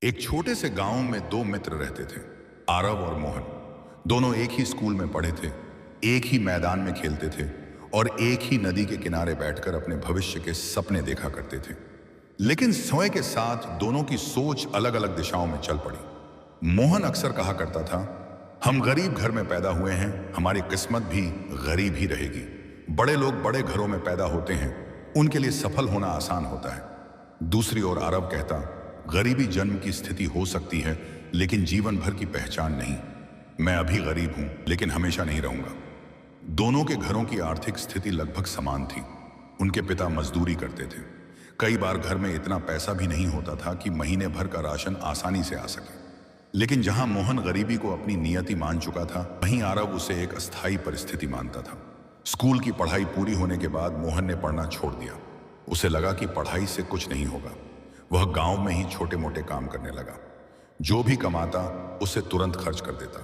एक छोटे से गांव में दो मित्र रहते थे, आरव और मोहन। दोनों एक ही स्कूल में पढ़े थे, एक ही मैदान में खेलते थे और एक ही नदी के किनारे बैठकर अपने भविष्य के सपने देखा करते थे। लेकिन समय के साथ दोनों की सोच अलग अलग दिशाओं में चल पड़ी। मोहन अक्सर कहा करता था, हम गरीब घर में पैदा हुए हैं, हमारी किस्मत भी गरीब ही रहेगी। बड़े लोग बड़े घरों में पैदा होते हैं, उनके लिए सफल होना आसान होता है। दूसरी ओर आरव कहता, गरीबी जन्म की स्थिति हो सकती है, लेकिन जीवन भर की पहचान नहीं। मैं अभी गरीब हूं, लेकिन हमेशा नहीं रहूंगा। दोनों के घरों की आर्थिक स्थिति लगभग समान थी। उनके पिता मजदूरी करते थे। कई बार घर में इतना पैसा भी नहीं होता था कि महीने भर का राशन आसानी से आ सके। लेकिन जहां मोहन गरीबी को अपनी नियति मान चुका था, वहीं आरव उसे एक अस्थायी परिस्थिति मानता था। स्कूल की पढ़ाई पूरी होने के बाद मोहन ने पढ़ना छोड़ दिया। उसे लगा कि पढ़ाई से कुछ नहीं होगा। वह गांव में ही छोटे मोटे काम करने लगा। जो भी कमाता उसे तुरंत खर्च कर देता।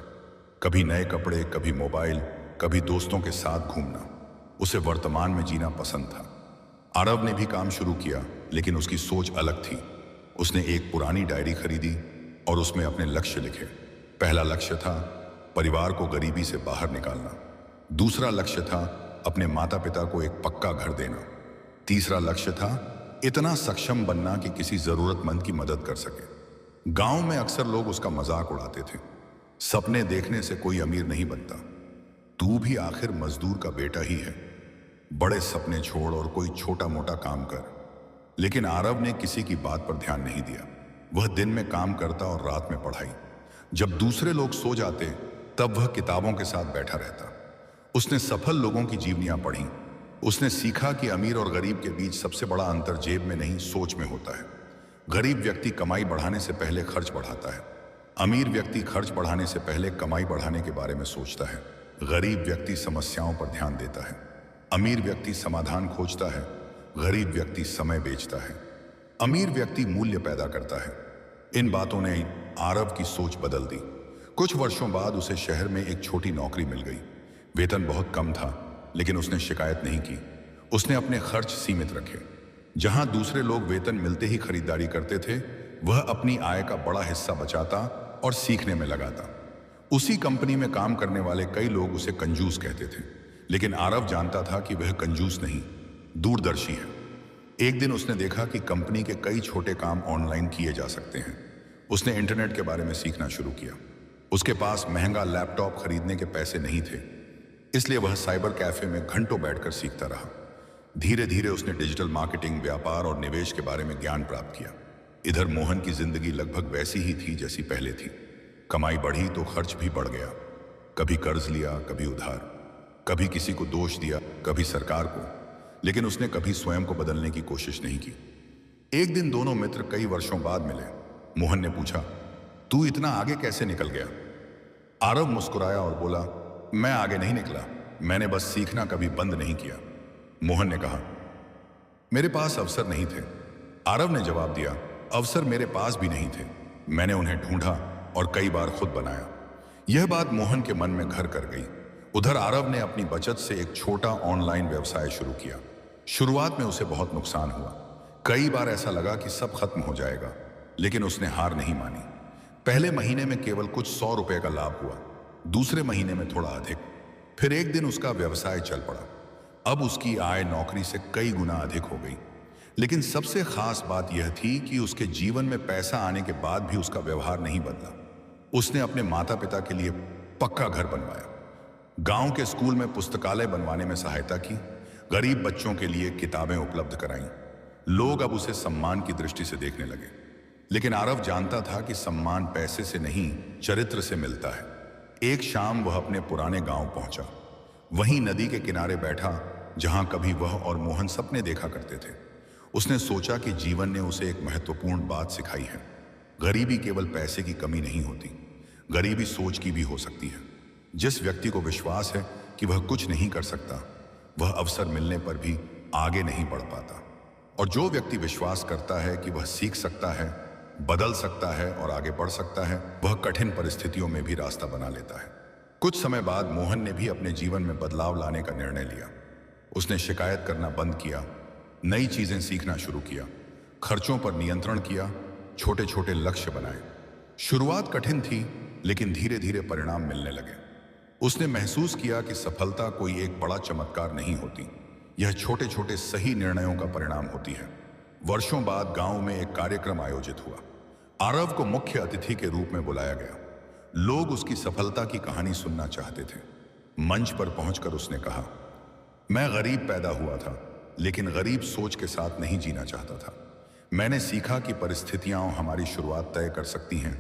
कभी नए कपड़े, कभी मोबाइल, कभी दोस्तों के साथ घूमना। उसे वर्तमान में जीना पसंद था। आरव ने भी काम शुरू किया, लेकिन उसकी सोच अलग थी। उसने एक पुरानी डायरी खरीदी और उसमें अपने लक्ष्य लिखे। पहला लक्ष्य था परिवार को गरीबी से बाहर निकालना। दूसरा लक्ष्य था अपने माता पिता को एक पक्का घर देना। तीसरा लक्ष्य था इतना सक्षम बनना कि किसी जरूरतमंद की मदद कर सके। गांव में अक्सर लोग उसका मजाक उड़ाते थे, सपने देखने से कोई अमीर नहीं बनता, तू भी आखिर मजदूर का बेटा ही है। बड़े सपने छोड़ और कोई छोटा मोटा काम कर। लेकिन आरव ने किसी की बात पर ध्यान नहीं दिया। वह दिन में काम करता और रात में पढ़ाई। जब दूसरे लोग सो जाते, तब वह किताबों के साथ बैठा रहता। उसने सफल लोगों की जीवनियां पढ़ी। उसने सीखा कि अमीर और गरीब के बीच सबसे बड़ा अंतर जेब में नहीं, सोच में होता है। गरीब व्यक्ति कमाई बढ़ाने से पहले खर्च बढ़ाता है। अमीर व्यक्ति खर्च बढ़ाने से पहले कमाई बढ़ाने के बारे में सोचता है। गरीब व्यक्ति समस्याओं पर ध्यान देता है। अमीर व्यक्ति समाधान खोजता है। गरीब व्यक्ति समय बेचता है। अमीर व्यक्ति मूल्य पैदा करता है। इन बातों ने आरव की सोच बदल दी। कुछ वर्षों बाद उसे शहर में एक छोटी नौकरी मिल गई। वेतन बहुत कम था, लेकिन उसने शिकायत नहीं की। उसने अपने खर्च सीमित रखे। जहां दूसरे लोग वेतन मिलते ही खरीदारी करते थे, वह अपनी आय का बड़ा हिस्सा बचाता और सीखने में लगाता। उसी कंपनी में काम करने वाले कई लोग उसे कंजूस कहते थे, लेकिन आरव जानता था कि वह कंजूस नहीं, दूरदर्शी है। एक दिन उसने देखा कि कंपनी के कई छोटे काम ऑनलाइन किए जा सकते हैं। उसने इंटरनेट के बारे में सीखना शुरू किया। उसके पास महंगा लैपटॉप खरीदने के पैसे नहीं थे, इसलिए वह साइबर कैफे में घंटों बैठकर सीखता रहा। धीरे धीरे उसने डिजिटल मार्केटिंग, व्यापार और निवेश के बारे में ज्ञान प्राप्त किया। इधर मोहन की जिंदगी लगभग वैसी ही थी जैसी पहले थी। कमाई बढ़ी तो खर्च भी बढ़ गया। कभी कर्ज लिया, कभी उधार, कभी किसी को दोष दिया, कभी सरकार को। लेकिन उसने कभी स्वयं को बदलने की कोशिश नहीं की। एक दिन दोनों मित्र कई वर्षों बाद मिले। मोहन ने पूछा, तू इतना आगे कैसे निकल गया? आरव मुस्कुराया और बोला, मैं आगे नहीं निकला, मैंने बस सीखना कभी बंद नहीं किया। मोहन ने कहा, मेरे पास अवसर नहीं थे। आरव ने जवाब दिया, अवसर मेरे पास भी नहीं थे, मैंने उन्हें ढूंढा और कई बार खुद बनाया। यह बात मोहन के मन में घर कर गई। उधर आरव ने अपनी बचत से एक छोटा ऑनलाइन व्यवसाय शुरू किया। शुरुआत में उसे बहुत नुकसान हुआ। कई बार ऐसा लगा कि सब खत्म हो जाएगा, लेकिन उसने हार नहीं मानी। पहले महीने में केवल कुछ 100 रुपए का लाभ हुआ, दूसरे महीने में थोड़ा अधिक, फिर एक दिन उसका व्यवसाय चल पड़ा। अब उसकी आय नौकरी से कई गुना अधिक हो गई। लेकिन सबसे खास बात यह थी कि उसके जीवन में पैसा आने के बाद भी उसका व्यवहार नहीं बदला। उसने अपने माता पिता के लिए पक्का घर बनवाया, गांव के स्कूल में पुस्तकालय बनवाने में सहायता की, गरीब बच्चों के लिए किताबें उपलब्ध कराईं। लोग अब उसे सम्मान की दृष्टि से देखने लगे। लेकिन आरव जानता था कि सम्मान पैसे से नहीं, चरित्र से मिलता है। एक शाम वह अपने पुराने गांव पहुंचा। वहीं नदी के किनारे बैठा जहां कभी वह और मोहन सपने देखा करते थे। उसने सोचा कि जीवन ने उसे एक महत्वपूर्ण बात सिखाई है। गरीबी केवल पैसे की कमी नहीं होती, गरीबी सोच की भी हो सकती है। जिस व्यक्ति को विश्वास है कि वह कुछ नहीं कर सकता, वह अवसर मिलने पर भी आगे नहीं बढ़ पाता। और जो व्यक्ति विश्वास करता है कि वह सीख सकता है, बदल सकता है और आगे बढ़ सकता है, वह कठिन परिस्थितियों में भी रास्ता बना लेता है। कुछ समय बाद मोहन ने भी अपने जीवन में बदलाव लाने का निर्णय लिया। उसने शिकायत करना बंद किया, नई चीजें सीखना शुरू किया, खर्चों पर नियंत्रण किया, छोटे छोटे लक्ष्य बनाए। शुरुआत कठिन थी, लेकिन धीरे धीरे परिणाम मिलने लगे। उसने महसूस किया कि सफलता कोई एक बड़ा चमत्कार नहीं होती, यह छोटे छोटे सही निर्णयों का परिणाम होती है। वर्षों बाद गांव में एक कार्यक्रम आयोजित हुआ। आरव को मुख्य अतिथि के रूप में बुलाया गया। लोग उसकी सफलता की कहानी सुनना चाहते थे। मंच पर पहुंचकर उसने कहा, मैं गरीब पैदा हुआ था, लेकिन गरीब सोच के साथ नहीं जीना चाहता था। मैंने सीखा कि परिस्थितियां हमारी शुरुआत तय कर सकती हैं,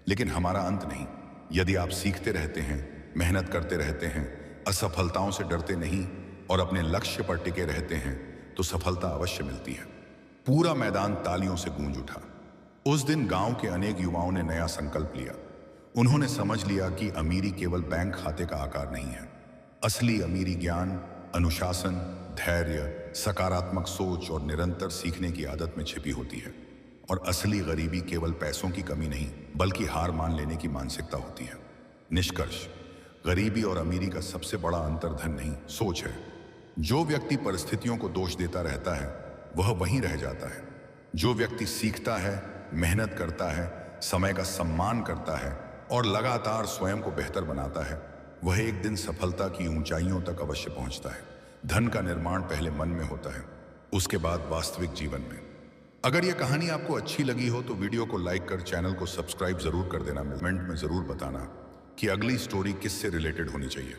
लेकिन हमारा अंत नहीं। यदि आप सीखते रहते हैं, मेहनत करते रहते हैं, असफलताओं से डरते नहीं और अपने लक्ष्य पर टिके रहते हैं, तो सफलता अवश्य मिलती है। पूरा मैदान तालियों से गूंज उठा। उस दिन गांव के अनेक युवाओं ने नया संकल्प लिया। उन्होंने समझ लिया कि अमीरी केवल बैंक खाते का आकार नहीं है। असली अमीरी ज्ञान, अनुशासन, धैर्य, सकारात्मक सोच और निरंतर सीखने की आदत में छिपी होती है। और असली गरीबी केवल पैसों की कमी नहीं, बल्कि हार मान लेने की मानसिकता होती है। निष्कर्ष, गरीबी और अमीरी का सबसे बड़ा अंतर धन नहीं, सोच है। जो व्यक्ति परिस्थितियों को दोष देता रहता है, वह वहीं रह जाता है। जो व्यक्ति सीखता है, मेहनत करता है, समय का सम्मान करता है और लगातार स्वयं को बेहतर बनाता है, वह एक दिन सफलता की ऊंचाइयों तक अवश्य पहुंचता है। धन का निर्माण पहले मन में होता है, उसके बाद वास्तविक जीवन में। अगर यह कहानी आपको अच्छी लगी हो तो वीडियो को लाइक कर चैनल को सब्सक्राइब जरूर कर देना। कमेंट में जरूर बताना कि अगली स्टोरी किससे रिलेटेड होनी चाहिए।